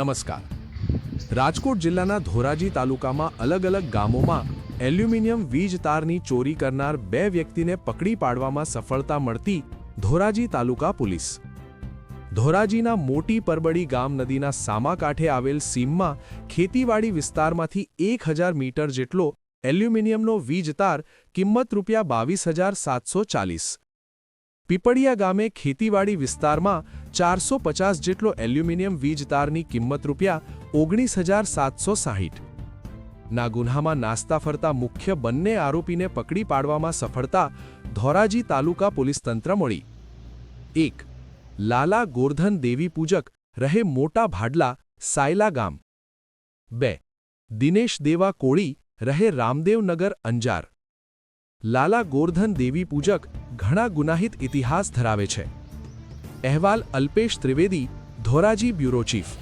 નમસ્કાર। રાજકોટ જિલ્લાના ધોરાજી તાલુકામાં અલગ અલગ ગામોમાં એલ્યુમિનિયમ વીજ તારની ચોરી કરનાર બે વ્યક્તિને પકડી પાડવામાં સફળતા મળતી ધોરાજી તાલુકા પોલીસ। ધોરાજીના મોટી પરબડી ગામ નદીના સામા કાંઠે આવેલ સીમમાં ખેતીવાડી વિસ્તારમાંથી 1000 મીટર જેટલો એલ્યુમિનિયમનો વીજ તાર કિંમત ₹22,740। પીપળિયા ગામે ખેતીવાડી વિસ્તારમાં 450 જેટલો એલ્યુમિનિયમ વીજ તારની કિંમત ₹19,760 ના ગુન્હામાં નાસ્તા ફરતા મુખ્ય બંને આરોપીને પકડી પાડવામાં સફળતા ધોરાજી તાલુકા પોલીસ તંત્ર મળી। 1. લાલા ગોરધન દેવી પૂજક રહે મોટા ભાડલા સાયલા ગામ। 2. દિનેશ દેવા કોળી રહે રામદેવનગર અંજાર। લાલા ગોરધન દેવી પૂજક ઘણા ગુનાહિત ઇતિહાસ ધરાવે છે। અહેવાલ અલ્પેશ ત્રિવેદી, ધોરાજી બ્યુરો ચીફ।